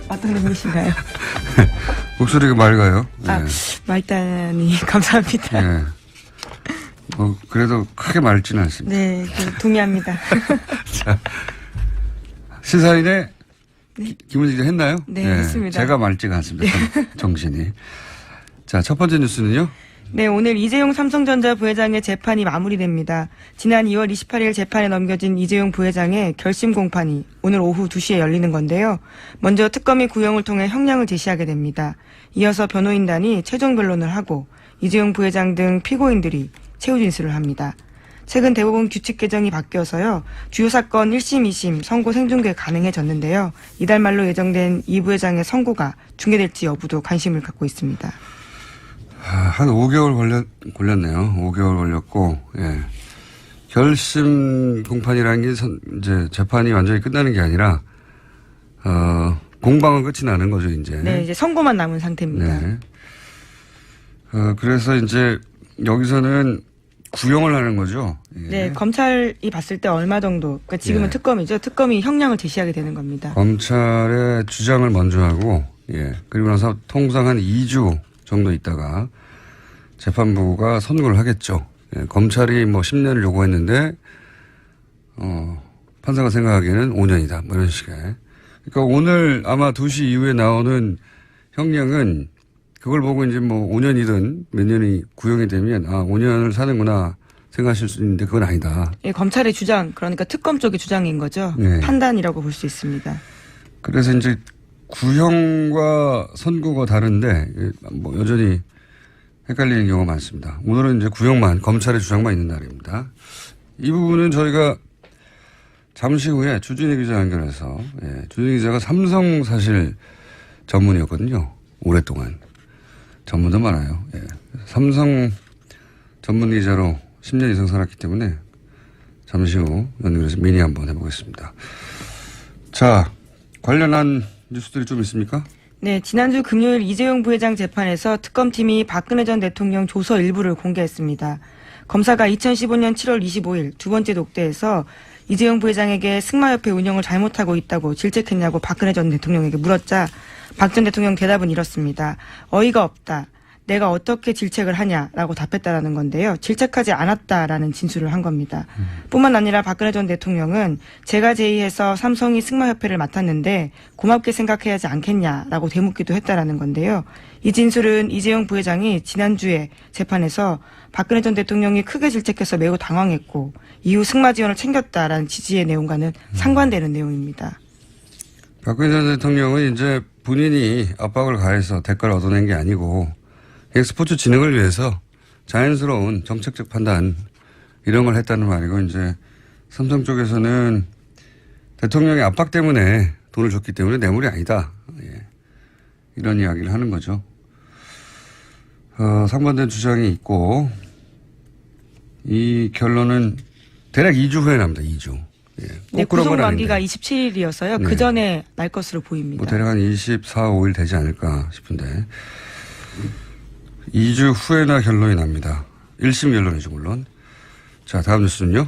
어떤 의미신가요? 목소리가 맑아요. 아, 맑다니 감사합니다. 네. 그래도 크게 맑지는 않습니다. 네, 동의합니다. 자, 시사인의 김은지 기자 했나요? 네, 했습니다. 제가 맑지가 않습니다. 정신이. 자, 첫 번째 뉴스는요? 네, 오늘 이재용 삼성전자 부회장의 재판이 마무리됩니다. 지난 2월 28일 재판에 넘겨진 이재용 부회장의 결심 공판이 오늘 오후 2시에 열리는 건데요. 먼저 특검이 구형을 통해 형량을 제시하게 됩니다. 이어서 변호인단이 최종 변론을 하고 이재용 부회장 등 피고인들이 최후 진술을 합니다. 최근 대법원 규칙 개정이 바뀌어서요. 주요 사건 1심, 2심 선고 생중계 가능해졌는데요. 이달 말로 예정된 이 부회장의 선고가 중계될지 여부도 관심을 갖고 있습니다. 한 5개월 걸렸네요. 5개월 걸렸고, 예. 결심 공판이라는 게 이제 재판이 완전히 끝나는 게 아니라, 공방은 끝이 나는 거죠, 이제. 네, 이제 선고만 남은 상태입니다. 네. 그래서 이제 여기서는 구형을 하는 거죠. 예. 네, 검찰이 봤을 때 얼마 정도, 그러니까 지금은 예. 특검이죠. 특검이 형량을 제시하게 되는 겁니다. 검찰의 주장을 먼저 하고, 예. 그리고 나서 통상 한 2주 정도 있다가 재판부가 선고를 하겠죠. 예. 검찰이 뭐 10년을 요구했는데, 판사가 생각하기에는 5년이다. 뭐 이런 식의. 그러니까 오늘 아마 2시 이후에 나오는 형량은 그걸 보고 이제 뭐 5년이든 몇 년이 구형이 되면 5년을 사는구나 생각하실 수 있는데 그건 아니다. 예, 검찰의 주장, 그러니까 특검 쪽의 주장인 거죠. 네. 판단이라고 볼 수 있습니다. 그래서 이제 구형과 선고가 다른데 뭐 여전히 헷갈리는 경우가 많습니다. 오늘은 이제 구형만, 검찰의 주장만 있는 날입니다. 이 부분은 저희가 잠시 후에 주진희 기자 연결해서, 예, 주진희 기자가 삼성 사실 전문이었거든요. 오랫동안. 전문도 많아요. 예. 삼성 전문 기자로 10년 이상 살았기 때문에 잠시 후 연결해서 미니 한번 해보겠습니다. 자, 관련한 뉴스들이 좀 있습니까? 네, 지난주 금요일 이재용 부회장 재판에서 특검팀이 박근혜 전 대통령 조서 일부를 공개했습니다. 검사가 2015년 7월 25일 두 번째 독대에서 이재용 부회장에게 승마협회 운영을 잘못하고 있다고 질책했냐고 박근혜 전 대통령에게 물었자 박 전 대통령 대답은 이렇습니다. 어이가 없다. 내가 어떻게 질책을 하냐라고 답했다라는 건데요. 질책하지 않았다라는 진술을 한 겁니다. 뿐만 아니라 박근혜 전 대통령은 제가 제의해서 삼성이 승마협회를 맡았는데 고맙게 생각해야 하지 않겠냐라고 되묻기도 했다라는 건데요. 이 진술은 이재용 부회장이 지난주에 재판에서 박근혜 전 대통령이 크게 질책해서 매우 당황했고 이후 승마 지원을 챙겼다라는 취지의 내용과는 상반되는 내용입니다. 박근혜 전 대통령은 이제 본인이 압박을 가해서 대가를 얻어낸 게 아니고 스포츠 진흥을 위해서 자연스러운 정책적 판단 이런 걸 했다는 말이고 이제 삼성 쪽에서는 대통령의 압박 때문에 돈을 줬기 때문에 뇌물이 아니다. 예. 이런 이야기를 하는 거죠. 상반된 주장이 있고 이 결론은 대략 2주 후에 납니다. 2주. 예. 네, 구속 만기가 27일이어서요. 네. 그 전에 날 것으로 보입니다. 뭐 대략 한 24, 5일 되지 않을까 싶은데 2주 후에나 결론이 납니다. 1심 결론이죠 물론. 자, 다음 뉴스는요.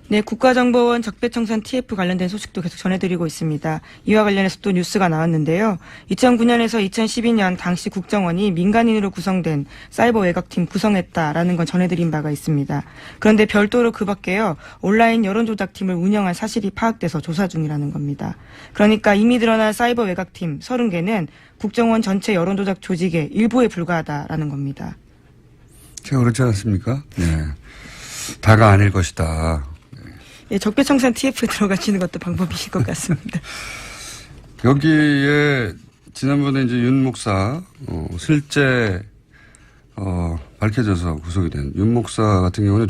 네, 국가정보원 적폐청산 TF 관련된 소식도 계속 전해드리고 있습니다. 이와 관련해서 또 뉴스가 나왔는데요. 2009년에서 2012년 당시 국정원이 민간인으로 구성된 사이버 외곽팀 구성했다라는 건 전해드린 바가 있습니다. 그런데 별도로 그 밖에요. 온라인 여론조작팀을 운영한 사실이 파악돼서 조사 중이라는 겁니다. 그러니까 이미 드러난 사이버 외곽팀 30개는 국정원 전체 여론조작 조직의 일부에 불과하다라는 겁니다. 제가 그렇지 않습니까? 네. 다가 아닐 것이다. 예, 적폐청산 TF에 들어가시는 것도 방법이실 것 같습니다. 여기에 지난번에 이제 윤 목사 실제 밝혀져서 구속이 된 윤 목사 같은 경우는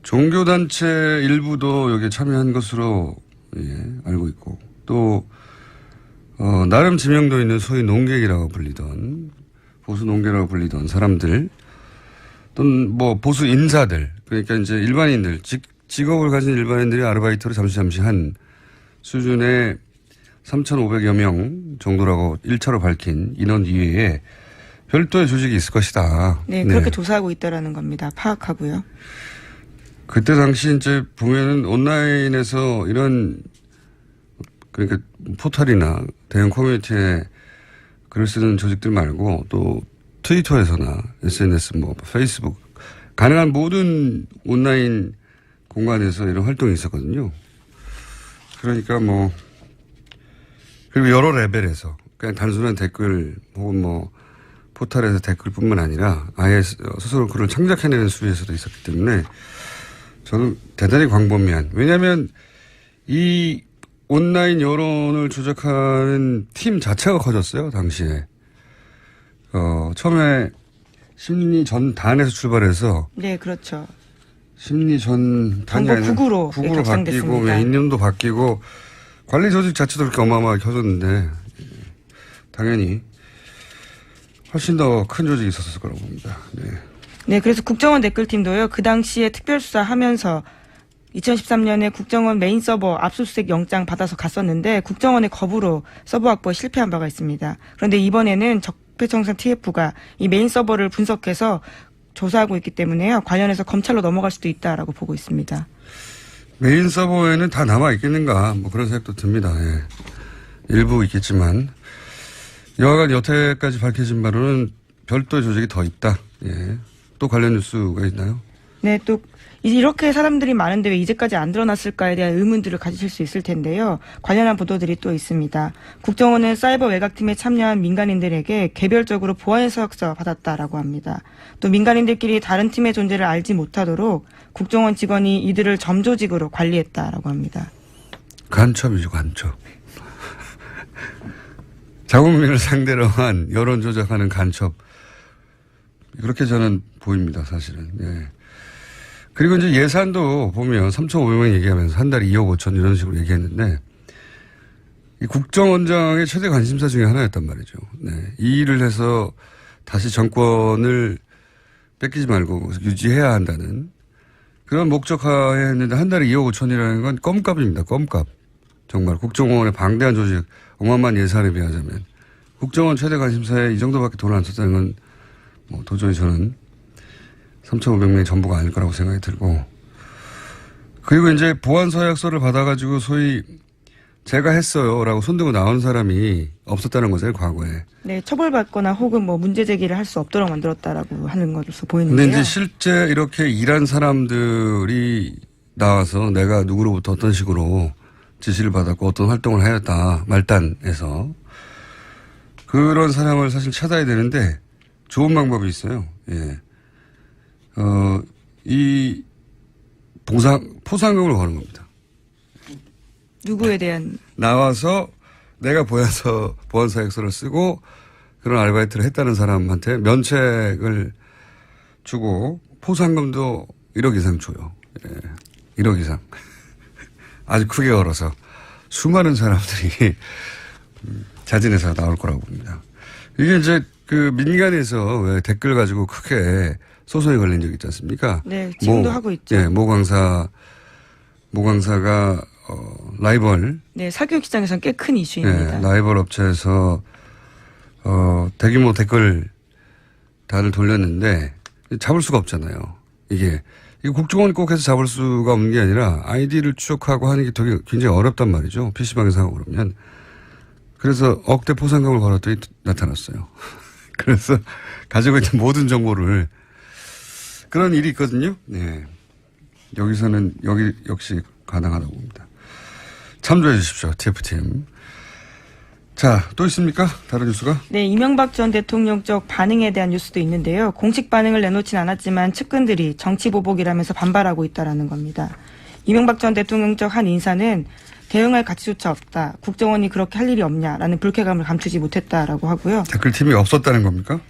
종교단체 일부도 여기에 참여한 것으로 알고 있고 또 나름 지명도 있는 소위 농객이라고 불리던 보수 농객이라고 불리던 사람들 또는 뭐 보수 인사들 그러니까 이제 일반인들 직업을 가진 일반인들이 아르바이트로 잠시 한 수준의 3,500여 명 정도라고 1차로 밝힌 인원 이외에 별도의 조직이 있을 것이다. 네, 그렇게 조사하고 있다라는 겁니다. 파악하고요. 그때 당시 이제 보면은 온라인에서 이런 그러니까 포털이나 대형 커뮤니티에 글을 쓰는 조직들 말고 또 트위터에서나 SNS 뭐 페이스북 가능한 모든 온라인 공간에서 이런 활동이 있었거든요. 그러니까 뭐 그리고 여러 레벨에서 그냥 단순한 댓글 혹은 뭐 포털에서 댓글뿐만 아니라 아예 스스로 글을 창작해내는 수위에서도 있었기 때문에 저는 대단히 광범위한 왜냐하면 이 온라인 여론을 조작하는 팀 자체가 커졌어요 당시에. 처음에 심리 전단에서 출발해서 네, 그렇죠. 심리 전단이 아니라 국으로 바뀌고 인념도 바뀌고 관리 조직 자체도 그렇게 어마어마하게 커졌는데 당연히 훨씬 더 큰 조직이 있었을 거라고 봅니다. 네. 네, 그래서 국정원 댓글팀도요. 그 당시에 특별수사하면서 2013년에 국정원 메인 서버 압수수색 영장 받아서 갔었는데 국정원의 거부로 서버 확보에 실패한 바가 있습니다. 그런데 이번에는 적폐청산 TF가 이 메인 서버를 분석해서 조사하고 있기 때문에요. 관련해서 검찰로 넘어갈 수도 있다라고 보고 있습니다. 메인 서버에는 다 남아 있겠는가 뭐 그런 생각도 듭니다. 예. 일부 있겠지만 여하간 여태까지 밝혀진 바로는 별도의 조직이 더 있다. 예. 또 관련 뉴스가 있나요? 네, 또 이렇게 사람들이 많은데 왜 이제까지 안 드러났을까에 대한 의문들을 가지실 수 있을 텐데요. 관련한 보도들이 또 있습니다. 국정원은 사이버 외곽팀에 참여한 민간인들에게 개별적으로 보안 서약서 받았다라고 합니다. 또 민간인들끼리 다른 팀의 존재를 알지 못하도록 국정원 직원이 이들을 점조직으로 관리했다라고 합니다. 간첩이죠, 간첩. 자국민을 상대로 한 여론 조작하는 간첩. 그렇게 저는 보입니다, 사실은. 예. 그리고 이제 예산도 보면 3,500만 얘기하면서 한 달에 2억 5천 이런 식으로 얘기했는데 이 국정원장의 최대 관심사 중에 하나였단 말이죠. 네. 이 일을 해서 다시 정권을 뺏기지 말고 유지해야 한다는 그런 목적하에 했는데 한 달에 2억 5천이라는 건 껌값입니다. 껌값. 정말 국정원의 방대한 조직 어마어마한 예산에 비하자면 국정원 최대 관심사에 이 정도밖에 돈을 안 썼다는 건 뭐 도저히 저는 3,500명이 전부가 아닐 거라고 생각이 들고 그리고 이제 보안 서약서를 받아가지고 소위 제가 했어요라고 손들고 나온 사람이 없었다는 거죠 과거에. 네, 처벌받거나 혹은 뭐 문제 제기를 할 수 없도록 만들었다라고 하는 것으로 보이는데요. 근데 이제 실제 이렇게 일한 사람들이 나와서 내가 누구로부터 어떤 식으로 지시를 받았고 어떤 활동을 하였다 말단에서 그런 사람을 사실 찾아야 되는데 좋은 방법이 있어요. 예. 이 포상금을 거는 겁니다. 누구에 대한? 나와서 내가 보안 서약서를 쓰고 그런 아르바이트를 했다는 사람한테 면책을 주고 포상금도 1억 이상 줘요. 예. 1억 이상. 아주 크게 걸어서 수많은 사람들이 자진해서 나올 거라고 봅니다. 이게 이제 그 민간에서 왜 댓글 가지고 크게 소송이 걸린 적 있지 않습니까? 네, 지금도 하고 있죠. 예, 모강사가 라이벌. 네, 사교육 시장에서는 꽤 큰 이슈입니다. 예, 라이벌 업체에서 대규모 댓글 단을 돌렸는데 잡을 수가 없잖아요. 이게 국정원이 꼭 해서 잡을 수가 없는 게 아니라 아이디를 추적하고 하는 게 되게 굉장히 어렵단 말이죠. PC방에서 하고 그러면. 그래서 억대 포상금을 걸었더니 나타났어요. 그래서 가지고 있는 모든 정보를 그런 일이 있거든요. 네. 여기서는 여기 역시 가능하다고 봅니다. 참조해 주십시오. TF팀. 자, 또 있습니까? 다른 뉴스가? 네, 이명박 전 대통령 쪽 반응에 대한 뉴스도 있는데요. 공식 반응을 내놓진 않았지만 측근들이 정치 보복이라면서 반발하고 있다라는 겁니다. 이명박 전 대통령 쪽 한 인사는 대응할 가치조차 없다. 국정원이 그렇게 할 일이 없냐라는 불쾌감을 감추지 못했다라고 하고요. 댓글팀이 없었다는 겁니까?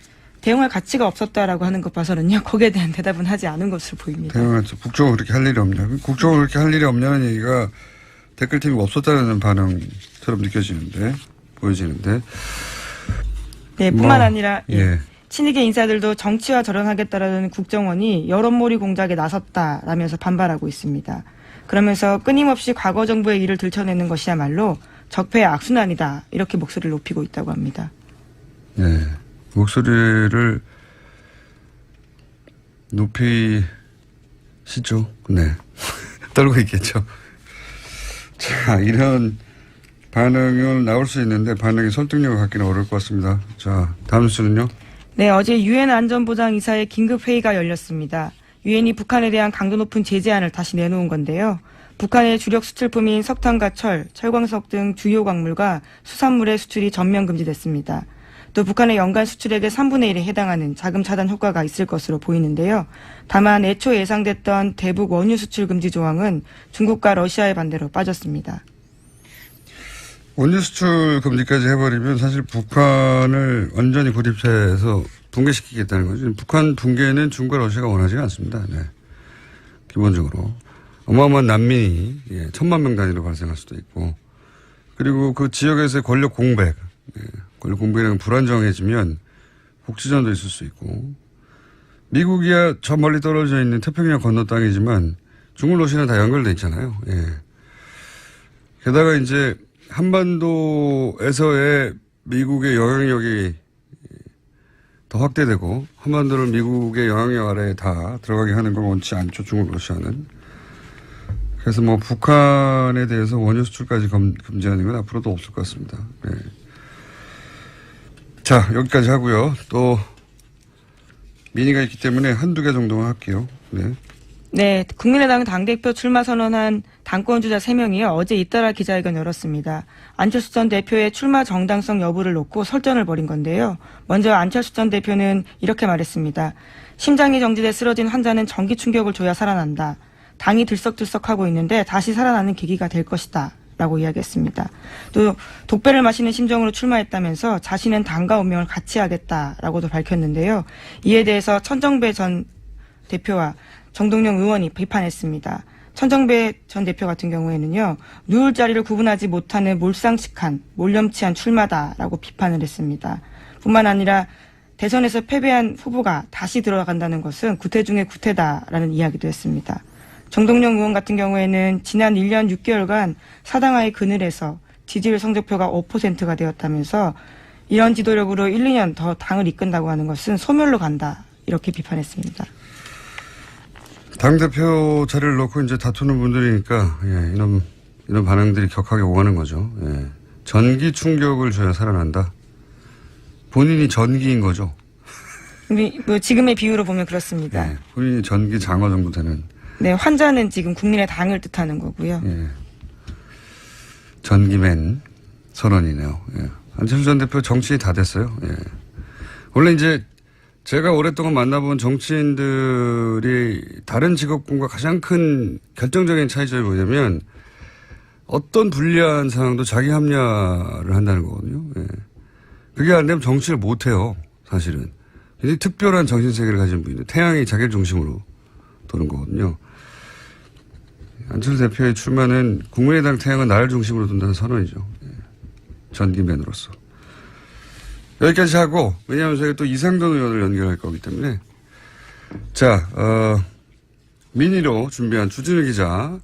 대응할 가치가 없었다라고 하는 것 봐서는요. 거기에 대한 대답은 하지 않은 것으로 보입니다. 국정원 그렇게 할 일이 없냐. 국정원 그렇게 할 일이 없냐는 얘기가 댓글팀이 없었다는 반응처럼 보여지는데. 네, 뿐만 아니라 예. 친이계 인사들도 정치와 절연하겠다라는 국정원이 여론몰이 공작에 나섰다라면서 반발하고 있습니다. 그러면서 끊임없이 과거 정부의 일을 들춰내는 것이야말로 적폐의 악순환이다. 이렇게 목소리를 높이고 있다고 합니다. 네. 목소리를 높이시죠. 네. 떨고 있겠죠. 자, 이런 반응은 나올 수 있는데 반응이 설득력을 갖기는 어려울 것 같습니다. 자, 다음 뉴스는요. 네, 어제 유엔 안전보장이사의 긴급회의가 열렸습니다. 유엔이 북한에 대한 강도 높은 제재안을 다시 내놓은 건데요. 북한의 주력 수출품인 석탄과 철, 철광석 등 주요 광물과 수산물의 수출이 전면 금지됐습니다. 또 북한의 연간 수출액의 3분의 1에 해당하는 자금 차단 효과가 있을 것으로 보이는데요. 다만 애초 예상됐던 대북 원유 수출 금지 조항은 중국과 러시아의 반대로 빠졌습니다. 원유 수출 금지까지 해버리면 사실 북한을 완전히 고립해서 붕괴시키겠다는 거죠. 북한 붕괴는 중국과 러시아가 원하지 않습니다. 네. 기본적으로. 어마어마한 난민이 1,000만 명 단위로 발생할 수도 있고, 그리고 그 지역에서의 권력 공백, 권력 공백이랑 불안정해지면 복지전도 있을 수 있고, 미국이야 저 멀리 떨어져 있는 태평양 건너 땅이지만 중국 러시아는 다 연결돼 있잖아요. 예. 게다가 이제 한반도에서의 미국의 영향력이 더 확대되고, 한반도를 미국의 영향력 아래에 다 들어가게 하는 걸 원치 않죠, 중국 러시아는. 그래서 뭐 북한에 대해서 원유 수출까지 금지하는 건 앞으로도 없을 것 같습니다. 네. 자, 여기까지 하고요. 또 민의가 있기 때문에 한두 개 정도만 할게요. 네. 네, 국민의당 당대표 출마 선언한 당권주자 3명이요. 어제 잇따라 기자회견 열었습니다. 안철수 전 대표의 출마 정당성 여부를 놓고 설전을 벌인 건데요. 먼저 안철수 전 대표는 이렇게 말했습니다. 심장이 정지돼 쓰러진 환자는 전기 충격을 줘야 살아난다. 당이 들썩들썩하고 있는데 다시 살아나는 계기가 될 것이다. 라고 이야기했습니다. 또 독배를 마시는 심정으로 출마했다면서 자신은 당과 운명을 같이 하겠다라고도 밝혔는데요. 이에 대해서 천정배 전 대표와 정동영 의원이 비판했습니다. 천정배 전 대표 같은 경우에는요. 누울 자리를 구분하지 못하는 몰상식한 몰염치한 출마다라고 비판을 했습니다. 뿐만 아니라 대선에서 패배한 후보가 다시 들어간다는 것은 구태 중의 구태다라는 이야기도 했습니다. 정동영 의원 같은 경우에는 지난 1년 6개월간 사당하의 그늘에서 지지율 성적표가 5%가 되었다면서 이런 지도력으로 1, 2년 더 당을 이끈다고 하는 것은 소멸로 간다. 이렇게 비판했습니다. 당대표 자리를 놓고 이제 다투는 분들이니까, 이런 반응들이 격하게 오가는 거죠. 예. 전기 충격을 줘야 살아난다. 본인이 전기인 거죠. 뭐 지금의 비유로 보면 그렇습니다. 예. 본인이 전기 장어 정도 되는. 네, 환자는 지금 국민의 당을 뜻하는 거고요. 예. 전기맨 선언이네요. 예. 안철수 전 대표 정치인이 다 됐어요. 예. 원래 이제 제가 오랫동안 만나본 정치인들이 다른 직업군과 가장 큰 결정적인 차이점이 뭐냐면 어떤 불리한 상황도 자기 합리화를 한다는 거거든요. 예. 그게 안 되면 정치를 못 해요. 사실은. 굉장히 특별한 정신세계를 가진 분인데 태양이 자기를 중심으로 도는 거거든요. 안철수 대표의 출마는 국민의당 태양은 나를 중심으로 둔다는 선언이죠. 예. 전기맨으로서. 여기까지 하고, 왜냐하면 저희가 또 이상돈 의원을 연결할 거기 때문에. 자, 민의로 준비한 주진우 기자,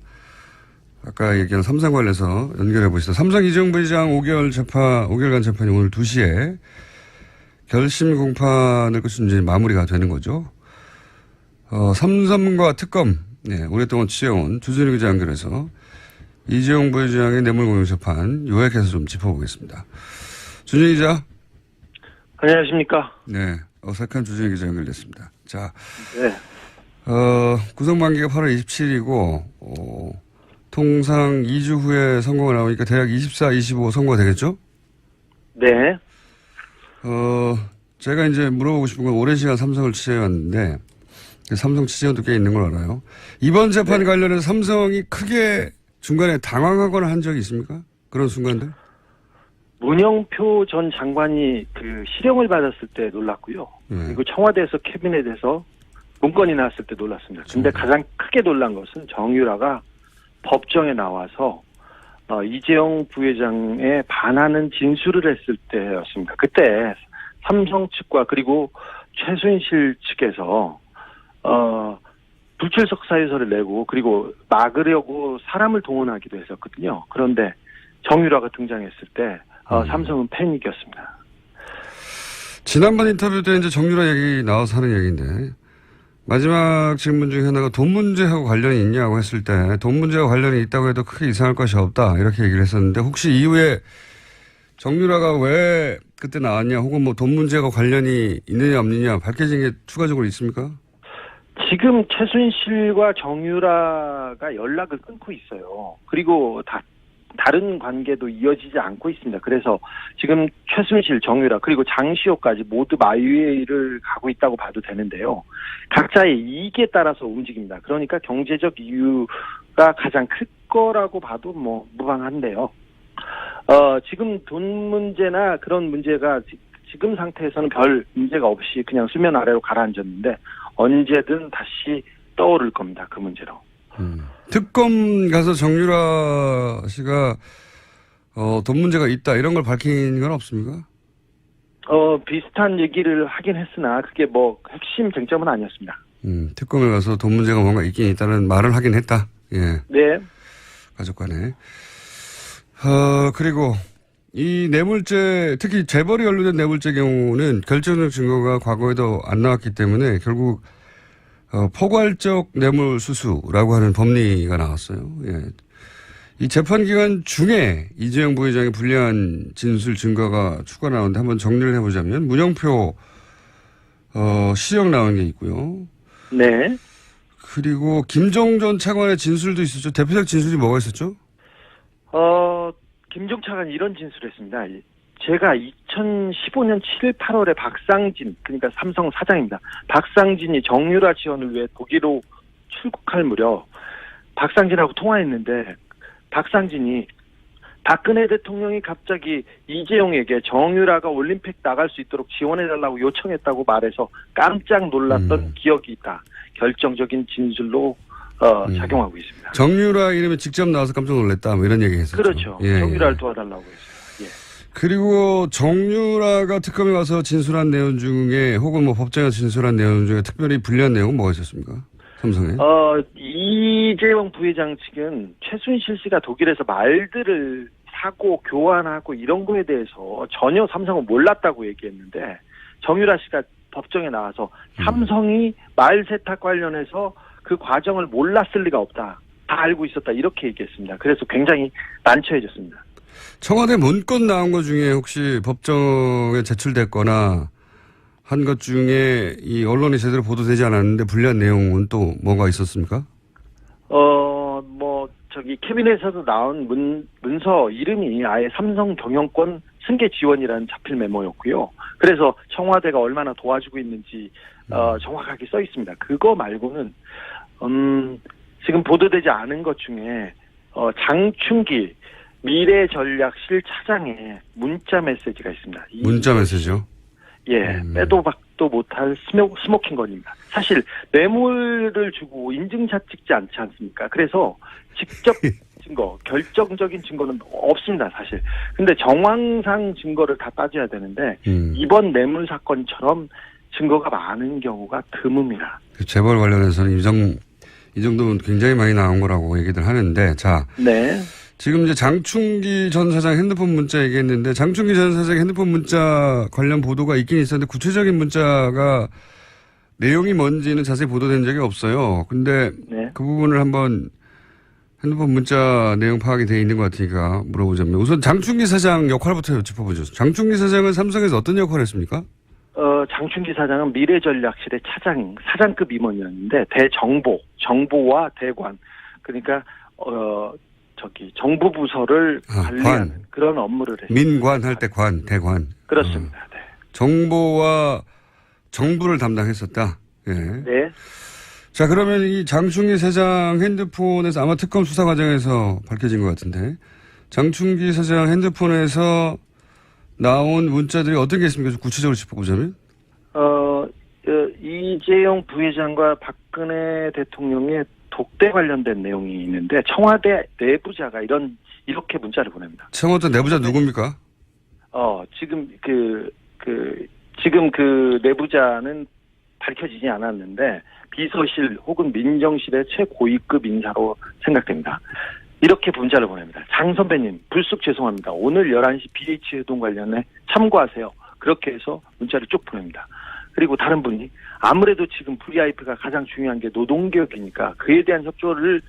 아까 얘기한 삼성 관련해서 연결해 보시죠. 삼성 이재용 부회장 5개월간 재판이 오늘 2시에 결심 공판을 끝으로 이제 마무리가 되는 거죠. 삼성과 특검, 오랫동안 취해온 주진우 기자 연결해서 이재용 부회장의 뇌물공여 재판 요약해서 좀 짚어보겠습니다. 주진우 기자. 안녕하십니까. 네. 어색한 주진우 기자 연결됐습니다. 자. 네. 구속만기가 8월 27일이고, 통상 2주 후에 선고가 나오니까 대략 24, 25 선고가 되겠죠? 네. 제가 이제 물어보고 싶은 건 오랜 시간 삼성을 취재해왔는데, 삼성 취재원도 꽤 있는 걸 알아요. 이번 재판 네. 관련해서 삼성이 크게 중간에 당황하거나 한 적이 있습니까? 그런 순간들? 문영표 전 장관이 그 실형을 받았을 때 놀랐고요. 그리고 청와대에서 캐비넷에서 문건이 나왔을 때 놀랐습니다. 근데 가장 크게 놀란 것은 정유라가 법정에 나와서 이재용 부회장에 반하는 진술을 했을 때였습니다. 그때 삼성 측과 그리고 최순실 측에서 불출석 사유서를 내고 그리고 막으려고 사람을 동원하기도 했었거든요. 그런데 정유라가 등장했을 때 삼성은 패닉이었습니다. 지난번 인터뷰 때 이제 정유라 얘기 나와서 하는 얘기인데, 마지막 질문 중에 하나가 돈 문제하고 관련이 있냐고 했을 때 돈 문제와 관련이 있다고 해도 크게 이상할 것이 없다 이렇게 얘기를 했었는데 혹시 이후에 정유라가 왜 그때 나왔냐 혹은 뭐 돈 문제가 관련이 있느냐 없느냐 밝혀진 게 추가적으로 있습니까? 지금 최순실과 정유라가 연락을 끊고 있어요. 그리고 다른 관계도 이어지지 않고 있습니다. 그래서 지금 최순실, 정유라 그리고 장시호까지 모두 마유회를 가고 있다고 봐도 되는데요. 각자의 이익에 따라서 움직입니다. 그러니까 경제적 이유가 가장 클 거라고 봐도 뭐 무방한데요. 지금 돈 문제나 그런 문제가 지금 상태에서는 별 문제가 없이 그냥 수면 아래로 가라앉았는데 언제든 다시 떠오를 겁니다. 그 문제로. 특검 가서 정유라 씨가 돈 문제가 있다 이런 걸 밝힌 건 없습니까? 비슷한 얘기를 하긴 했으나 그게 뭐 핵심 쟁점은 아니었습니다. 특검에 가서 돈 문제가 뭔가 있긴 있다는 말을 하긴 했다. 예. 네. 가족 간에. 그리고 이 뇌물죄, 특히 재벌이 연루된 뇌물죄 경우는 결정적 증거가 과거에도 안 나왔기 때문에 결국 포괄적 뇌물 수수라고 하는 법리가 나왔어요. 예. 이 재판 기간 중에 이재용 부회장의 불리한 진술 증거가 추가 나오는데 한번 정리를 해보자면 문영표 시정 나온 게 있고요. 네. 그리고 김종전 차관의 진술도 있었죠. 대표적 진술이 뭐가 있었죠? 김종 차관이 이런 진술을 했습니다. 제가 2015년 7월 8월에 박상진, 그러니까 삼성 사장입니다. 박상진이 정유라 지원을 위해 독일로 출국할 무렵 박상진하고 통화했는데 박상진이 박근혜 대통령이 갑자기 이재용에게 정유라가 올림픽 나갈 수 있도록 지원해달라고 요청했다고 말해서 깜짝 놀랐던 기억이 있다. 결정적인 진술로 작용하고 있습니다. 정유라 이름이 직접 나와서 깜짝 놀랐다. 뭐 이런 얘기 했었죠. 그렇죠. 예, 정유라를 도와달라고 했어요. 예. 그리고 정유라가 특검에 와서 진술한 내용 중에 혹은 뭐 법정에서 진술한 내용 중에 특별히 불리한 내용은 뭐가 있었습니까? 삼성에? 이재용 부회장 측은 최순실 씨가 독일에서 말들을 사고 교환하고 이런 거에 대해서 전혀 삼성은 몰랐다고 얘기했는데 정유라 씨가 법정에 나와서 삼성이 말 세탁 관련해서 그 과정을 몰랐을 리가 없다. 다 알고 있었다. 이렇게 얘기했습니다. 그래서 굉장히 난처해졌습니다. 청와대 문건 나온 것 중에 혹시 법정에 제출됐거나 한 것 중에 이 언론이 제대로 보도되지 않았는데 불리한 내용은 또 뭐가 있었습니까? 캐비넷에서 나온 문서 이름이 아예 삼성 경영권 승계 지원이라는 자필 메모였고요. 그래서 청와대가 얼마나 도와주고 있는지 정확하게 써 있습니다. 그거 말고는 지금 보도되지 않은 것 중에 장충기 미래전략실 차장의 문자 메시지가 있습니다. 문자 메시지요? 예, 빼도 박도 못할 스모킹건입니다. 사실 뇌물을 주고 인증샷 찍지 않지 않습니까? 그래서 직접 증거, 결정적인 증거는 없습니다, 사실. 근데 정황상 증거를 다 따져야 되는데 이번 뇌물 사건처럼 증거가 많은 경우가 드뭅니다. 재벌 관련해서는 이 정도면 굉장히 많이 나온 거라고 얘기들 하는데, 자. 네. 지금 이제 장충기 전 사장 핸드폰 문자 얘기했는데, 장충기 전 사장 핸드폰 문자 관련 보도가 있긴 있었는데, 구체적인 문자가 내용이 뭔지는 자세히 보도된 적이 없어요. 근데 네. 그 부분을 한번 핸드폰 문자 내용 파악이 되어 있는 것 같으니까 물어보자면, 우선 장충기 사장 역할부터 짚어보죠. 장충기 사장은 삼성에서 어떤 역할을 했습니까? 장충기 사장은 미래전략실의 사장급 임원이었는데, 정보와 대관, 그러니까, 정부 부서를 관리하는 그런 업무를 했습니다. 민관 할 때 대관. 그렇습니다. 네. 정보와 정부를 담당했었다. 예. 네. 자, 그러면 이 장충기 사장 핸드폰에서 아마 특검 수사 과정에서 밝혀진 것 같은데, 장충기 사장 핸드폰에서 나온 문자들이 어떤 게 있습니까? 좀 구체적으로 짚어보자면? 이재용 부회장과 박근혜 대통령의 독대 관련된 내용이 있는데 청와대 내부자가 이렇게 문자를 보냅니다. 청와대 내부자 누굽니까? 지금 지금 그 내부자는 밝혀지지 않았는데 비서실 혹은 민정실의 최고위급 인사로 생각됩니다. 이렇게 문자를 보냅니다. 장 선배님, 불쑥 죄송합니다. 오늘 11시 BH 회동 관련해 참고하세요. 그렇게 해서 문자를 쭉 보냅니다. 그리고 다른 분이 아무래도 지금 VIP가 가장 중요한 게 노동개혁이니까 그에 대한 협조를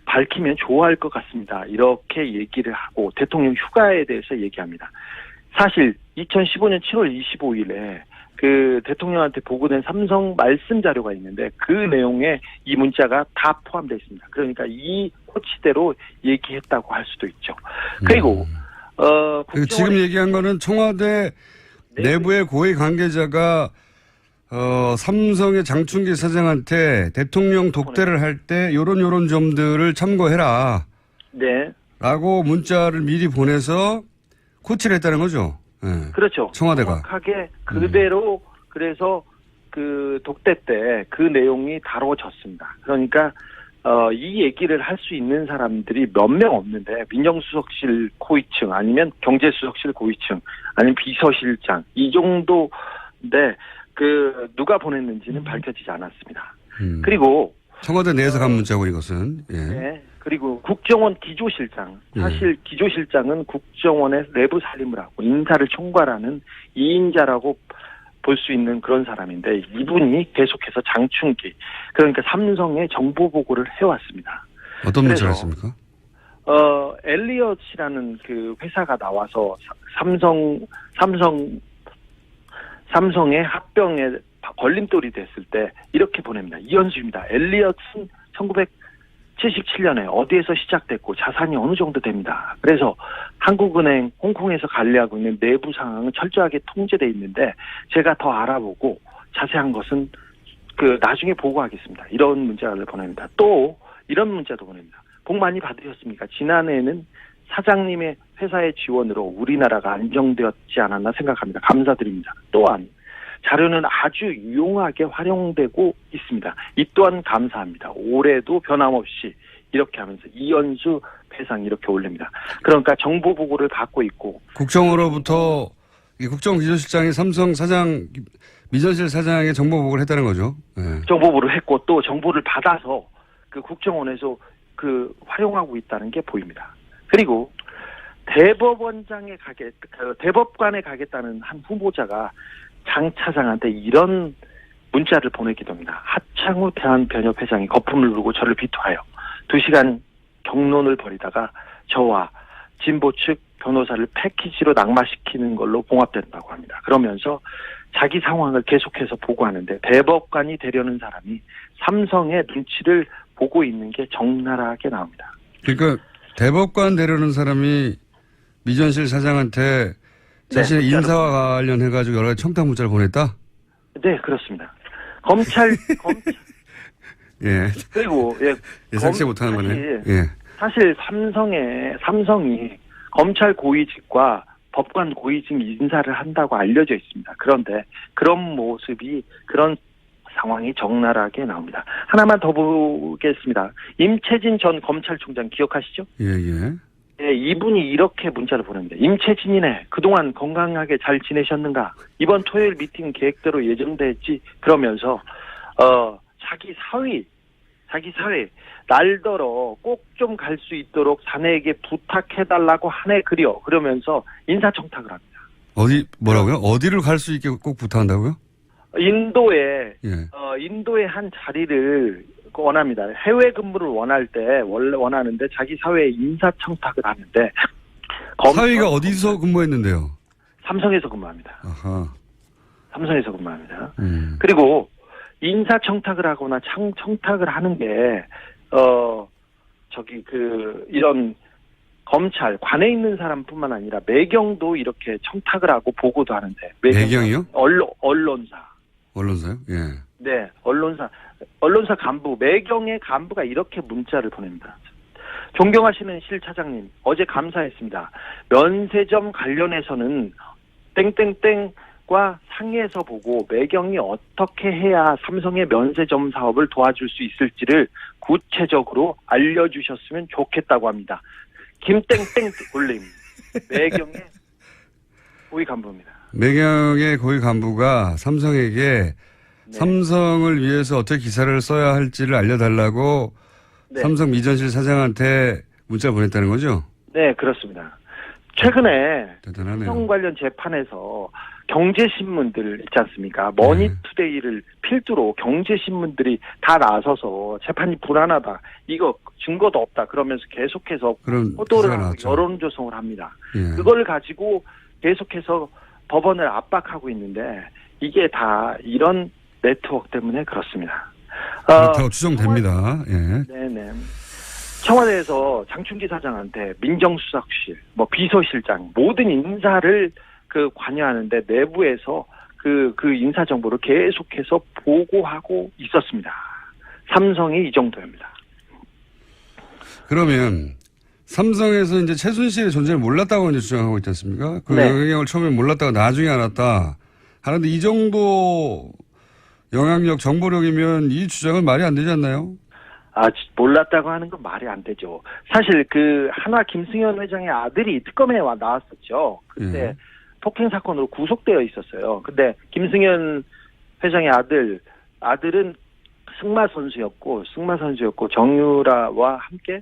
밝히면 좋아할 것 같습니다. 이렇게 얘기를 하고 대통령 휴가에 대해서 얘기합니다. 사실 2015년 7월 25일에 그 대통령한테 보고된 삼성 말씀 자료가 있는데 그 내용에 이 문자가 다 포함되어 있습니다. 그러니까 이 코치대로 얘기했다고 할 수도 있죠. 그리고 지금 얘기한 거는 청와대 내부의 고위 관계자가 삼성의 장충기 사장한테 대통령 독대를 할 때 요런 점들을 참고해라. 네. 라고 문자를 미리 보내서 코치를 했다는 거죠. 네. 그렇죠. 청와대가. 정확하게 그대로 그래서 그 독대 때 그 내용이 다뤄졌습니다. 그러니까 이 얘기를 할 수 있는 사람들이 몇 명 없는데 민정수석실 고위층 아니면 경제수석실 고위층 아니면 비서실장 이 정도인데 그 누가 보냈는지는 밝혀지지 않았습니다. 그리고 청와대 내에서 간 문자고 이것은. 예. 네. 그리고 국정원 기조실장 사실 기조실장은 국정원의 내부 살림을 하고 인사를 총괄하는 2인자라고 볼 수 있는 그런 사람인데 이분이 계속해서 장충기 그러니까 삼성의 정보 보고를 해왔습니다. 어떤 문자를 했습니까? 엘리엇이라는 그 회사가 나와서 삼성의 합병에 걸림돌이 됐을 때 이렇게 보냅니다. 이현수입니다. 엘리엇은 1977년에 어디에서 시작됐고 자산이 어느 정도 됩니다. 그래서 한국은행 홍콩에서 관리하고 있는 내부 상황은 철저하게 통제돼 있는데 제가 더 알아보고 자세한 것은 그 나중에 보고하겠습니다. 이런 문자를 보냅니다. 또 이런 문자도 보냅니다. 복 많이 받으셨습니까? 지난해에는 사장님의 회사의 지원으로 우리나라가 안정되었지 않았나 생각합니다. 감사드립니다. 또한 자료는 아주 유용하게 활용되고 있습니다. 이 또한 감사합니다. 올해도 변함없이 이렇게 하면서 이현수 배상 이렇게 올립니다. 그러니까 정보 보고를 받고 있고 국정으로부터 국정기조실장이 삼성 사장 미전실 사장에게 정보 보고를 했다는 거죠. 네. 정보 보고를 했고 또 정보를 받아서 그 국정원에서 그 활용하고 있다는 게 보입니다. 그리고 대법관에 가겠다는 한 후보자가 장 차장한테 이런 문자를 보내기도 합니다. 하창우 대한변협회장이 거품을 불고 저를 비토하여 2시간 경론을 벌이다가 저와 진보 측 변호사를 패키지로 낙마시키는 걸로 봉합된다고 합니다. 그러면서 자기 상황을 계속해서 보고하는데 대법관이 되려는 사람이 삼성의 눈치를 보고 있는 게 적나라하게 나옵니다. 그러니까 대법관 되려는 사람이 미전실 사장한테 자신의 네, 인사와 관련해가지고 여러 가지 청탁 문자를 보냈다? 네, 그렇습니다. 검찰. 예. 그리고, 예상치 못하는 거네. 예. 사실 삼성이 검찰 고위직과 법관 고위직 인사를 한다고 알려져 있습니다. 그런데 그런 모습이, 그런 상황이 적나라하게 나옵니다. 하나만 더 보겠습니다. 임채진 전 검찰총장 기억하시죠? 예. 네, 이분이 이렇게 문자를 보냅니다. 임채진이네. 그동안 건강하게 잘 지내셨는가? 이번 토요일 미팅 계획대로 예정돼 있지? 그러면서 자기 사위 날더러 꼭 좀 갈 수 있도록 자네에게 부탁해달라고 하네 그려. 그러면서 인사청탁을 합니다. 뭐라고요? 어디를 갈 수 있게 꼭 부탁한다고요? 인도에 예. 인도의 한 자리를 원합니다. 해외 근무를 원래 원하는데 자기 사회에 인사청탁을 하는데 사위가 어디서 근무했는데요? 삼성에서 근무합니다. 아하. 삼성에서 근무합니다. 그리고 인사청탁을 하거나 청탁을 하는 게 이런 검찰 관에 있는 사람뿐만 아니라 매경도 이렇게 청탁을 하고 보고도 하는데 매경이요? 언론사요? 예. 네, 언론사 간부, 매경의 간부가 이렇게 문자를 보냅니다. 존경하시는 실 차장님, 어제 감사했습니다. 면세점 관련해서는 땡땡땡과 상의해서 보고 매경이 어떻게 해야 삼성의 면세점 사업을 도와줄 수 있을지를 구체적으로 알려주셨으면 좋겠다고 합니다. 김땡땡 올림, 매경의 고위 간부입니다. 매경의 고위 간부가 삼성에게 네. 삼성을 위해서 어떻게 기사를 써야 할지를 알려달라고 네. 삼성 미전실 사장한테 문자를 보냈다는 거죠? 네, 그렇습니다. 최근에 대단하네요. 삼성 관련 재판에서 경제신문들 있지 않습니까? 머니투데이를 필두로 경제신문들이 다 나서서 재판이 불안하다. 이거 증거도 없다. 그러면서 계속해서 호도를 하고 여론 조성을 합니다. 예. 그걸 가지고 계속해서 법원을 압박하고 있는데 이게 다 이런 네트워크 때문에 그렇습니다. 그렇다고 추정됩니다. 예. 네네. 청와대에서 장충기 사장한테 민정수석실, 비서실장 모든 인사를 관여하는데 내부에서 그 인사 정보를 계속해서 보고하고 있었습니다. 삼성이 이 정도입니다. 그러면 삼성에서 이제 최순실의 존재를 몰랐다고 이제 주장하고 있지 않습니까? 그 네. 영향력을 처음에 몰랐다가 나중에 알았다 하는데 이 정도 영향력, 정보력이면 이 주장은 말이 안 되지 않나요? 몰랐다고 하는 건 말이 안 되죠. 사실 한화 김승현 회장의 아들이 특검에 나왔었죠. 그때 폭행 사건으로 구속되어 있었어요. 근데 김승현 회장의 아들은 승마 선수였고 정유라와 함께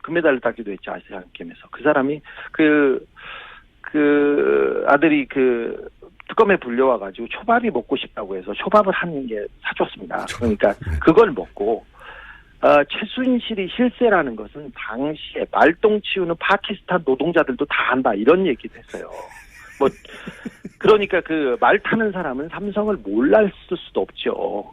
금메달을 따기도 했죠. 아시안 게임에서. 그 사람이 아들이 특검에 불려와가지고 초밥이 먹고 싶다고 해서 초밥을 한 개 사줬습니다. 그러니까 그걸 먹고 최순실이 실세라는 것은 당시에 말똥 치우는 파키스탄 노동자들도 다 한다 이런 얘기도 했어요. 그러니까 말 타는 사람은 삼성을 몰랐을 수도 없죠.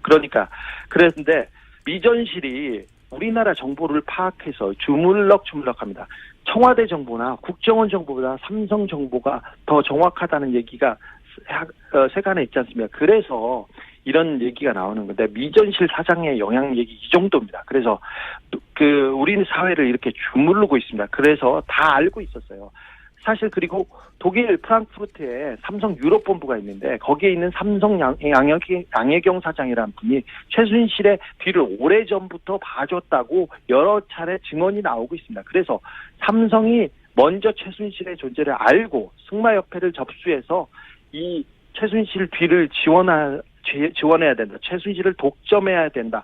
그랬는데 미전실이 우리나라 정보를 파악해서 주물럭주물럭합니다. 청와대 정보나 국정원 정보보다 삼성 정보가 더 정확하다는 얘기가 세간에 있지 않습니까? 그래서 이런 얘기가 나오는 건데 미전실 사장의 영향력이 이 정도입니다. 그래서 우리 사회를 이렇게 주무르고 있습니다. 그래서 다 알고 있었어요. 사실 그리고 독일 프랑크푸르트에 삼성 유럽 본부가 있는데 거기에 있는 삼성 양혜경 사장이라는 분이 최순실의 뒤를 오래전부터 봐줬다고 여러 차례 증언이 나오고 있습니다. 그래서 삼성이 먼저 최순실의 존재를 알고 승마협회를 접수해서 이 최순실 뒤를 지원해야 된다. 최순실을 독점해야 된다.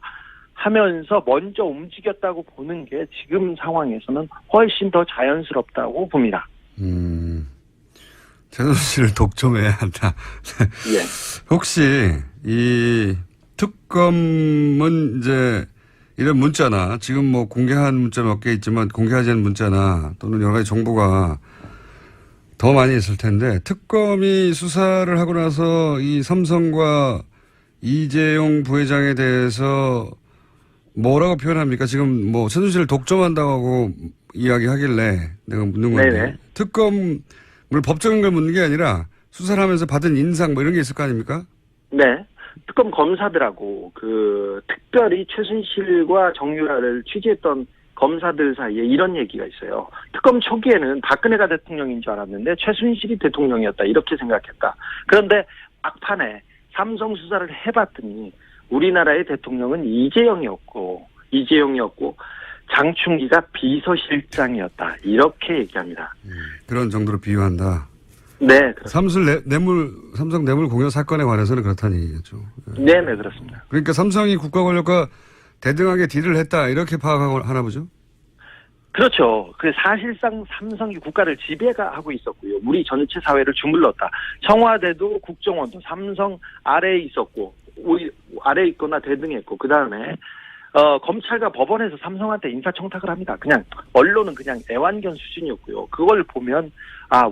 하면서 먼저 움직였다고 보는 게 지금 상황에서는 훨씬 더 자연스럽다고 봅니다. 최순실을 독점해야 한다. 예. 혹시 이 특검은 이제 이런 문자나 지금 공개한 문자 몇 개 있지만 공개하지 않은 문자나 또는 여러 가지 정보가 더 많이 있을 텐데 특검이 수사를 하고 나서 이 삼성과 이재용 부회장에 대해서 뭐라고 표현합니까? 지금 최순실을 독점한다고 이야기하길래 내가 묻는 건데 네네. 특검을 법적인 걸 묻는 게 아니라 수사를 하면서 받은 인상 이런 게 있을 거 아닙니까? 네. 특검 검사들하고 특별히 최순실과 정유라를 취재했던 검사들 사이에 이런 얘기가 있어요. 특검 초기에는 박근혜가 대통령인 줄 알았는데 최순실이 대통령이었다 이렇게 생각했다. 그런데 막판에 삼성 수사를 해봤더니 우리나라의 대통령은 이재용이었고 장충기가 비서실장이었다 이렇게 얘기합니다. 그런 정도로 비유한다. 네. 삼성 뇌물 공여 사건에 관해서는 그렇다는 얘기겠죠. 네, 그렇습니다. 그러니까 삼성이 국가 권력과 대등하게 딜을 했다 이렇게 파악하나 보죠? 그렇죠. 사실상 삼성이 국가를 지배하고 있었고요. 우리 전체 사회를 주물렀다. 청와대도 국정원도 삼성 아래에 있었고 아래에 있거나 대등했고 그다음에 검찰과 법원에서 삼성한테 인사청탁을 합니다. 그냥 언론은 그냥 애완견 수준이었고요. 그걸 보면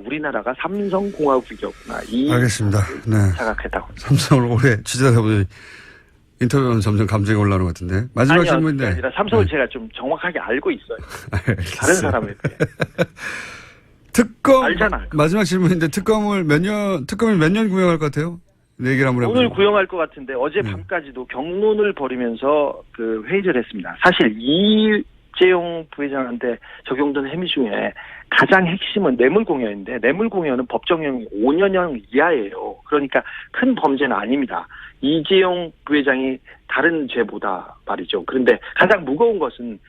우리나라가 삼성공화국이었구나. 알겠습니다. 네. 자각했다고. 삼성을 오래 취재하다 보니 인터뷰하면 점점 감정이 올라오는 것 같은데. 마지막 질문인데. 아니라 삼성을 제가 좀 정확하게 알고 있어요. 다른 사람에 비해. 특검. 알잖아요. 마지막 질문인데 특검이 몇 년 구형할 것 같아요? 네 얘기를 한번 해보죠. 오늘 구형할 것 같은데 어제 밤까지도 경론을 벌이면서 회의를 했습니다. 사실 이재용 부회장한테 적용된 혐의 중에 가장 핵심은 뇌물공여인데 뇌물공여는 법정형이 5년형 이하예요. 그러니까 큰 범죄는 아닙니다. 이재용 부회장이 다른 죄보다 말이죠. 그런데 가장 무거운 것은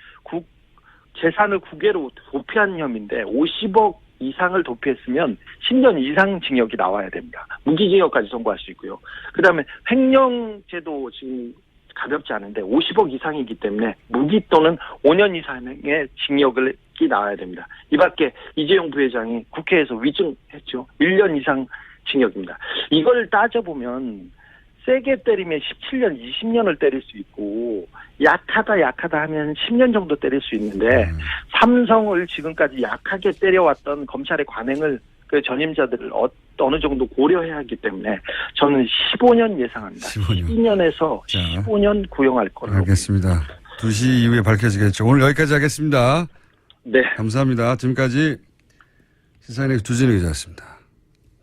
재산을 국외로 도피한 혐의인데 50억 이상을 도피했으면 10년 이상 징역이 나와야 됩니다. 무기징역까지 선고할 수 있고요. 그다음에 횡령죄도 지금 가볍지 않은데 50억 이상이기 때문에 무기 또는 5년 이상의 징역이 나와야 됩니다. 이 밖에 이재용 부회장이 국회에서 위증했죠. 1년 이상 징역입니다. 이걸 따져보면 세게 때리면 17년, 20년을 때릴 수 있고 약하다 하면 10년 정도 때릴 수 있는데 삼성을 지금까지 약하게 때려왔던 검찰의 관행을 그 전임자들을 어느 정도 고려해야 하기 때문에 저는 15년 예상합니다. 12년에서 15년 구형할 거라고. 알겠습니다. 2시 이후에 밝혀지겠죠. 오늘 여기까지 하겠습니다. 네. 감사합니다. 지금까지 시사인의 주진우 기자였습니다.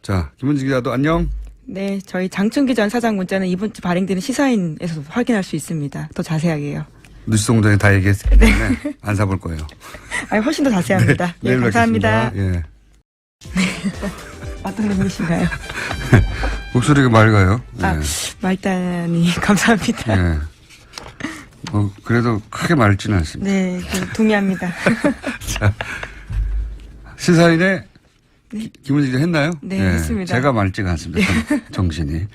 자, 김은지 기자도 안녕. 네, 저희 장충기 전 사장 문자는 이번 주 발행되는 시사인에서 확인할 수 있습니다. 더 자세하게요. 뉴스 공장에 다 얘기했기 때문에 안 사볼 거예요. 아니, 훨씬 더 자세합니다. 네, 예, 감사합니다. 예. 어떤 분이신가요? 목소리가 맑아요. 아, 말단이 감사합니다. 예. 그래도 크게 맑지는 않습니다. 네, 동의합니다. 자, 시사인의 김은지 기자 했나요? 네, 했습니다. 제가 맑지가 않습니다. 정신이.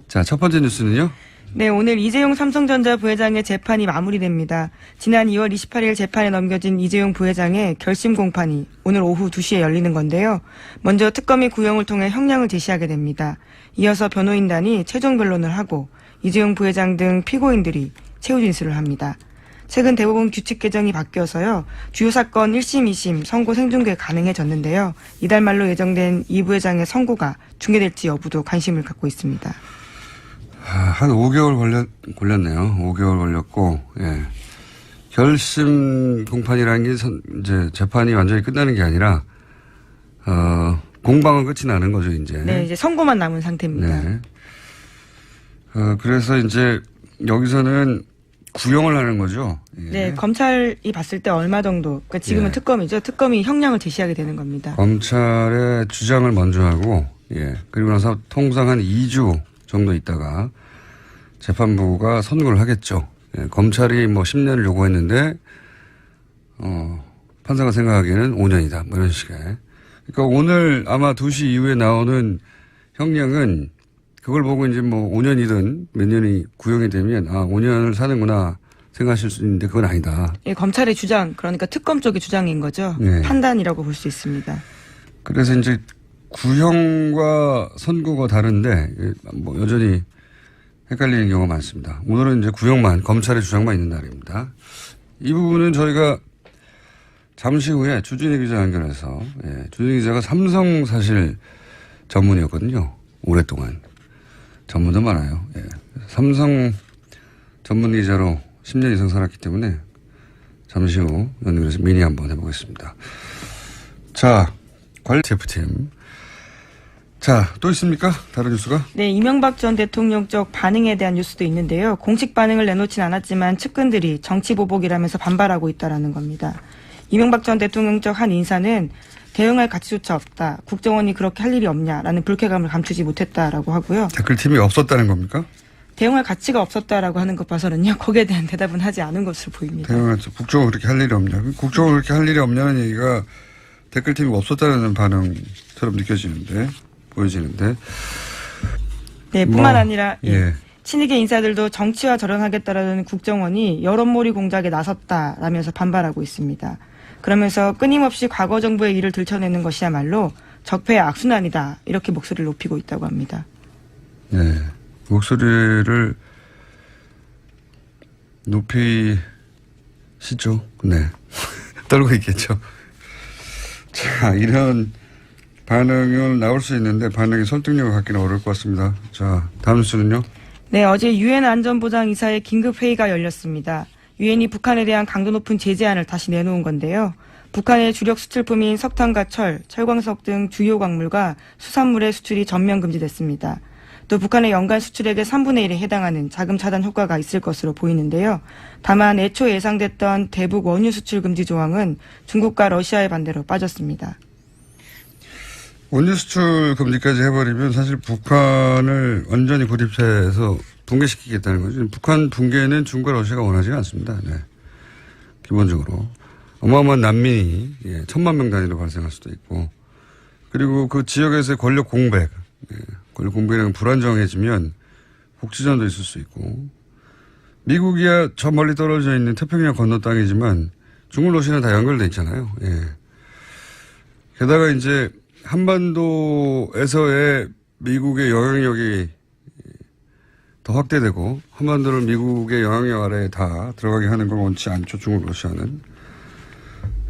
자, 첫 번째 뉴스는요? 네, 오늘 이재용 삼성전자 부회장의 재판이 마무리됩니다. 지난 2월 28일 재판에 넘겨진 이재용 부회장의 결심 공판이 오늘 오후 2시에 열리는 건데요. 먼저 특검이 구형을 통해 형량을 제시하게 됩니다. 이어서 변호인단이 최종 변론을 하고 이재용 부회장 등 피고인들이 최후 진술을 합니다. 최근 대법원 규칙 개정이 바뀌어서요. 주요 사건 1심, 2심 선고 생중계 가능해졌는데요. 이달 말로 예정된 이 부회장의 선고가 중계될지 여부도 관심을 갖고 있습니다. 한 5개월 걸렸네요. 5개월 걸렸고, 예. 결심 공판이라는 게 이제 재판이 완전히 끝나는 게 아니라, 공방은 끝이 나는 거죠, 이제. 네, 이제 선고만 남은 상태입니다. 네. 그래서 이제 여기서는 구형을 하는 거죠. 예. 네, 검찰이 봤을 때 얼마 정도, 그러니까 지금은 예. 특검이죠. 특검이 형량을 제시하게 되는 겁니다. 검찰의 주장을 먼저 하고, 예. 그리고 나서 통상 한 2주 정도 있다가 재판부가 선고를 하겠죠. 예. 검찰이 뭐 10년을 요구했는데, 판사가 생각하기에는 5년이다. 뭐 이런 식의. 그러니까 오늘 아마 2시 이후에 나오는 형량은 그걸 보고 이제 뭐 5년이든 몇 년이 구형이 되면 5년을 사는구나 생각하실 수 있는데 그건 아니다. 예, 검찰의 주장, 그러니까 특검 쪽의 주장인 거죠. 네. 판단이라고 볼 수 있습니다. 그래서 이제 구형과 선고가 다른데 뭐 여전히 헷갈리는 경우가 많습니다. 오늘은 이제 구형만, 검찰의 주장만 있는 날입니다. 이 부분은 저희가 잠시 후에 주진희 기자 연결해서, 예, 주진희 기자가 삼성 사실 전문이었거든요. 오랫동안. 전문도 많아요. 예. 삼성 전문 기자로 10년 이상 살았기 때문에 잠시 후 연결해서 미니 한번 해보겠습니다. 자, 관리 TF팀. 자, 또 있습니까? 다른 뉴스가? 네, 이명박 전 대통령 쪽 반응에 대한 뉴스도 있는데요. 공식 반응을 내놓진 않았지만 측근들이 정치 보복이라면서 반발하고 있다라는 겁니다. 이명박 전 대통령 쪽 한 인사는 대응할 가치조차 없다. 국정원이 그렇게 할 일이 없냐라는 불쾌감을 감추지 못했다라고 하고요. 댓글팀이 없었다는 겁니까? 대응할 가치가 없었다라고 하는 것 봐서는요. 거기에 대한 대답은 하지 않은 것으로 보입니다. 국정원 그렇게 할 일이 없냐. 국정원 그렇게 할 일이 없냐는 얘기가 댓글팀이 없었다는 반응처럼 보여지는데. 네, 뿐만 아니라 예. 친이계 인사들도 정치와 절연하겠다라는 국정원이 여론몰이 공작에 나섰다라면서 반발하고 있습니다. 그러면서 끊임없이 과거 정부의 일을 들춰내는 것이야말로 적폐의 악순환이다. 이렇게 목소리를 높이고 있다고 합니다. 네. 목소리를 높이시죠. 네. 떨고 있겠죠. 자, 이런 반응은 나올 수 있는데 반응이 설득력을 갖기는 어려울 것 같습니다. 자, 다음 뉴스는요. 네, 어제 유엔 안전보장이사의 긴급회의가 열렸습니다. 유엔이 북한에 대한 강도 높은 제재안을 다시 내놓은 건데요. 북한의 주력 수출품인 석탄과 철, 철광석 등 주요 광물과 수산물의 수출이 전면 금지됐습니다. 또 북한의 연간 수출액의 3분의 1에 해당하는 자금 차단 효과가 있을 것으로 보이는데요. 다만 애초 예상됐던 대북 원유 수출 금지 조항은 중국과 러시아의 반대로 빠졌습니다. 원유 수출 금지까지 해버리면 사실 북한을 완전히 고립해서 붕괴시키겠다는 거죠. 북한 붕괴는 중국과 러시아가 원하지 않습니다. 네. 기본적으로. 어마어마한 난민이 1,000만 명 단위로 발생할 수도 있고, 그리고 그 지역에서의 권력 공백, 권력 공백이라는 불안정해지면 복지전도 있을 수 있고, 미국이야 저 멀리 떨어져 있는 태평양 건너 땅이지만 중국 러시아는 다 연결돼 있잖아요. 예. 게다가 이제 한반도에서의 미국의 영향력이 더 확대되고 한반도를 미국의 영향력 아래에 다 들어가게 하는 걸 원치 않죠. 중국 러시아는.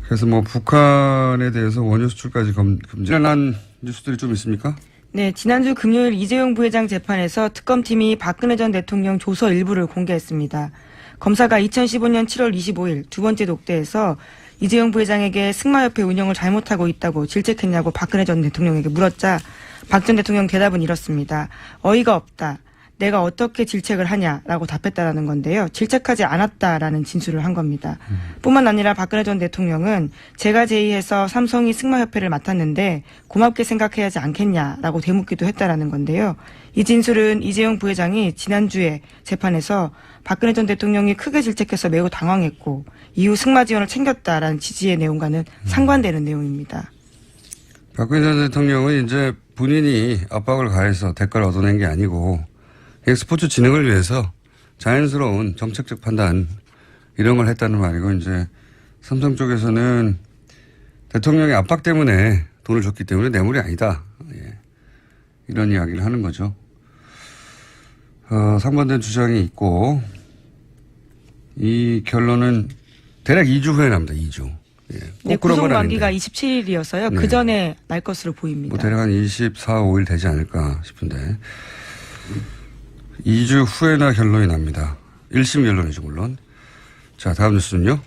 그래서 뭐 북한에 대해서 원유 수출까지 금지한 뉴스들이 좀 있습니까? 네, 지난주 금요일 이재용 부회장 재판에서 특검팀이 박근혜 전 대통령 조서 일부를 공개했습니다. 검사가 2015년 7월 25일 두 번째 독대에서 이재용 부회장에게 승마협회 운영을 잘못하고 있다고 질책했냐고 박근혜 전 대통령에게 물었자 박 전 대통령 대답은 이렇습니다. 어이가 없다. 내가 어떻게 질책을 하냐라고 답했다라는 건데요. 질책하지 않았다라는 진술을 한 겁니다. 뿐만 아니라 박근혜 전 대통령은 제가 제의해서 삼성이 승마협회를 맡았는데 고맙게 생각해야 하지 않겠냐라고 되묻기도 했다라는 건데요. 이 진술은 이재용 부회장이 지난주에 재판에서 박근혜 전 대통령이 크게 질책해서 매우 당황했고 이후 승마 지원을 챙겼다라는 취지의 내용과는 상반되는 내용입니다. 박근혜 전 대통령은 이제 본인이 압박을 가해서 대가를 얻어낸 게 아니고 스포츠 진흥을 위해서 자연스러운 정책적 판단 이런 걸 했다는 말이고 이제 삼성 쪽에서는 대통령의 압박 때문에 돈을 줬기 때문에 뇌물이 아니다. 예. 이런 이야기를 하는 거죠. 상반된 주장이 있고 이 결론은 대략 2주 후에 납니다. 2주. 예. 네, 구속 만기가 27일이어서요. 네. 그 전에 날 것으로 보입니다. 뭐 대략 한 24, 5일 되지 않을까 싶은데 2주 후에나 결론이 납니다. 1심 결론이죠 물론. 자, 다음 뉴스는요.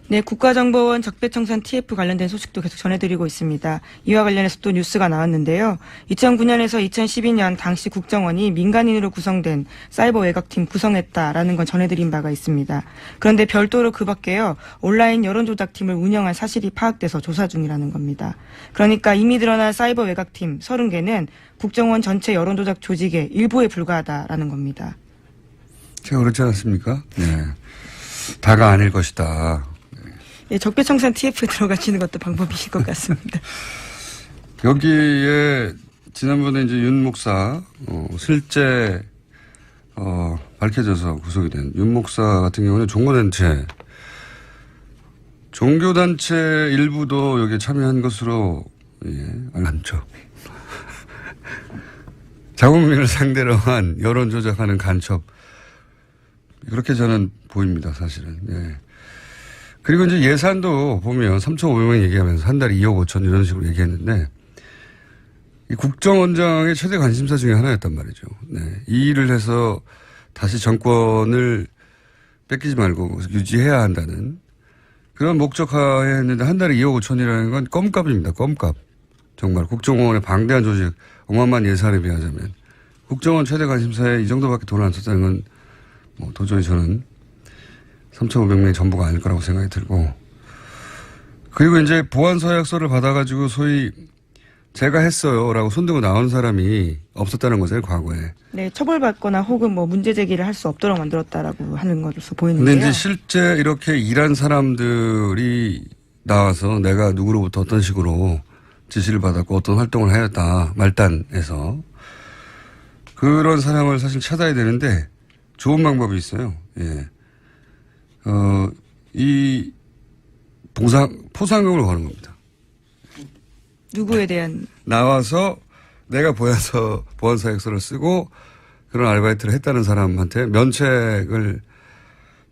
네, 국가정보원 적폐청산 TF 관련된 소식도 계속 전해드리고 있습니다. 이와 관련해서 또 뉴스가 나왔는데요. 2009년에서 2012년 당시 국정원이 민간인으로 구성된 사이버 외곽팀 구성했다라는 건 전해드린 바가 있습니다. 그런데 별도로 그 밖에요. 온라인 여론조작팀을 운영한 사실이 파악돼서 조사 중이라는 겁니다. 그러니까 이미 드러난 사이버 외곽팀 30개는 국정원 전체 여론조작 조직의 일부에 불과하다라는 겁니다. 제가 그렇지 않았습니까? 네. 다가 아닐 것이다. 네, 적폐청산 TF에 들어가시는 것도 방법이실 것 같습니다. 여기에 지난번에 이제 윤 목사 실제 밝혀져서 구속이 된 윤 목사 같은 경우는 종교단체 일부도 여기에 참여한 것으로 알았죠. 자국민을 상대로 한 여론 조작하는 간첩 그렇게 저는 보입니다, 사실은. 예. 그리고 이제 예산도 보면 3,500만 얘기하면서 한 달에 2억 5천 이런 식으로 얘기했는데 이 국정원장의 최대 관심사 중에 하나였단 말이죠. 네. 이 일을 해서 다시 정권을 뺏기지 말고 유지해야 한다는 그런 목적하에 했는데 한 달에 2억 5천이라는 건 껌값입니다. 껌값. 정말 국정원의 방대한 조직 어마어마한 예산에 비하자면 국정원 최대 관심사에 이 정도밖에 돈을 안 썼다는 건 뭐 도저히 저는 3,500명이 전부가 아닐 거라고 생각이 들고 그리고 이제 보안 서약서를 받아가지고 소위 제가 했어요라고 손들고 나온 사람이 없었다는 거죠, 과거에. 네, 처벌받거나 혹은 뭐 문제 제기를 할 수 없도록 만들었다라고 하는 것으로 보이는데요. 근데 이제 실제 이렇게 일한 사람들이 나와서 내가 누구로부터 어떤 식으로 지시를 받았고 어떤 활동을 하였다 말단에서 그런 사람을 사실 찾아야 되는데 좋은 방법이 있어요. 예. 이 포상금을 거는 겁니다. 누구에 대한? 나와서 내가 보여서 보안사약서를 쓰고 그런 아르바이트를 했다는 사람한테 면책을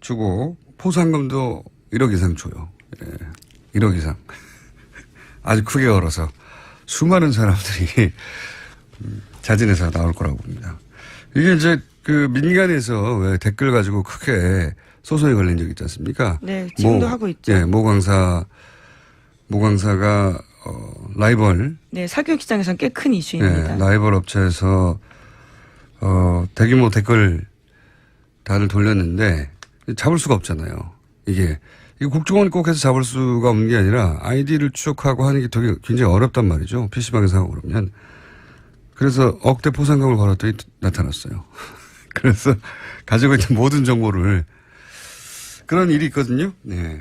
주고 포상금도 1억 이상 줘요. 예. 1억 이상. 아주 크게 걸어서 수많은 사람들이 자진해서 나올 거라고 봅니다. 이게 이제 그 민간에서 왜 댓글 가지고 크게 소송이 걸린 적 있지 않습니까? 네, 지금도 하고 있죠. 예, 모 강사가 라이벌. 네, 사교육 시장에서는 꽤 큰 이슈입니다. 네, 라이벌 업체에서 대규모 댓글 단을 돌렸는데 잡을 수가 없잖아요. 이게 국정원이 꼭 해서 잡을 수가 없는 게 아니라 아이디를 추적하고 하는 게 되게 굉장히 어렵단 말이죠. PC방에서 하고 그러면. 그래서 억대 포상금을 걸었더니 나타났어요. 그래서 가지고 있는 모든 정보를 그런 일이 있거든요. 네.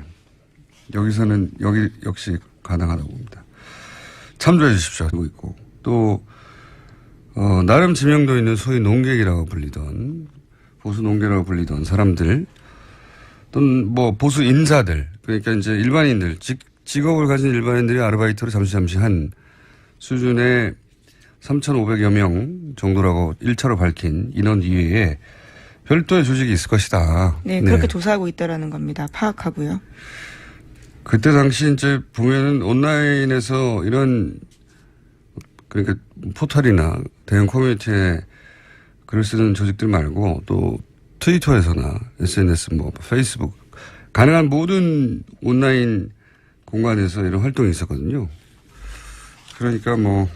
여기서는 여기 역시 가능하다고 봅니다. 참조해 주십시오. 하고 있고 또 나름 지명도 있는 소위 농객이라고 불리던 보수 농계라고 불리던 사람들 또는 뭐 보수 인사들 그러니까 이제 일반인들 직업을 가진 일반인들이 아르바이트로 잠시 한 수준의 3,500여 명 정도라고 1차로 밝힌 인원 이외에 별도의 조직이 있을 것이다. 네, 그렇게 조사하고 있다라는 겁니다. 파악하고요. 그때 당시 이제 보면은 온라인에서 이런 그러니까 포털이나 대형 커뮤니티에 글을 쓰는 조직들 말고 또 트위터에서나 SNS 뭐 페이스북 가능한 모든 온라인 공간에서 이런 활동이 있었거든요. 그러니까 뭐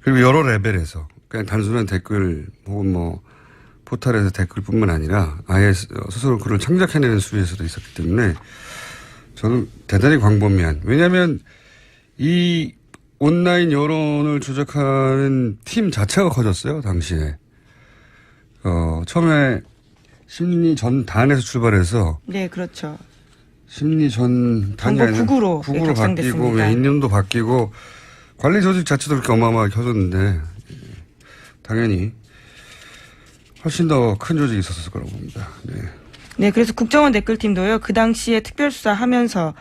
그리고 여러 레벨에서 그냥 단순한 댓글 혹은 뭐 포털에서 댓글뿐만 아니라 아예 스스로 글을 창작해내는 수위에서도 있었기 때문에 저는 대단히 광범위한 왜냐하면 이 온라인 여론을 조작하는 팀 자체가 커졌어요 당시에. 처음에 심리전단에서 출발해서 네, 그렇죠. 심리전단이 아니라 국으로 바뀌고 인연도 바뀌고 관리 조직 자체도 그렇게 어마어마하게 커졌는데 당연히 훨씬 더 큰 조직이 있었을 거라고 봅니다. 네. 네, 그래서 국정원 댓글팀도요. 그 당시에 특별수사하면서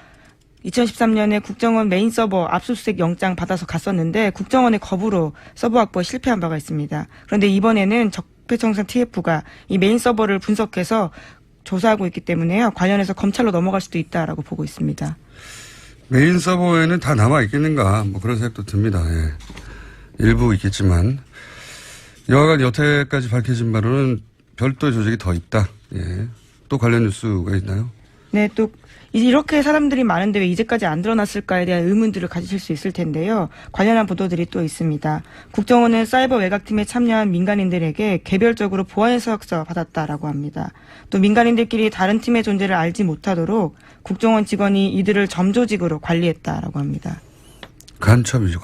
2013년에 국정원 메인 서버 압수수색 영장 받아서 갔었는데 국정원의 거부로 서버 확보에 실패한 바가 있습니다. 그런데 이번에는 적폐청산 TF가 이 메인 서버를 분석해서 조사하고 있기 때문에요. 관련해서 검찰로 넘어갈 수도 있다라고 보고 있습니다. 메인 서버에는 다 남아 있겠는가 뭐 그런 생각도 듭니다. 예. 일부 있겠지만 여하간 여태까지 밝혀진 바로는 별도의 조직이 더 있다. 예. 또 관련 뉴스가 있나요? 네, 또 이렇게 사람들이 많은데 왜 이제까지 안 드러났을까에 대한 의문들을 가지실 수 있을 텐데요. 관련한 보도들이 또 있습니다. 국정원은 사이버 외곽팀에 참여한 민간인들에게 개별적으로 보안해석서 받았다라고 합니다. 또 민간인들끼리 다른 팀의 존재를 알지 못하도록 국정원 직원이 이들을 점조직으로 관리했다라고 합니다. 간첩이죠.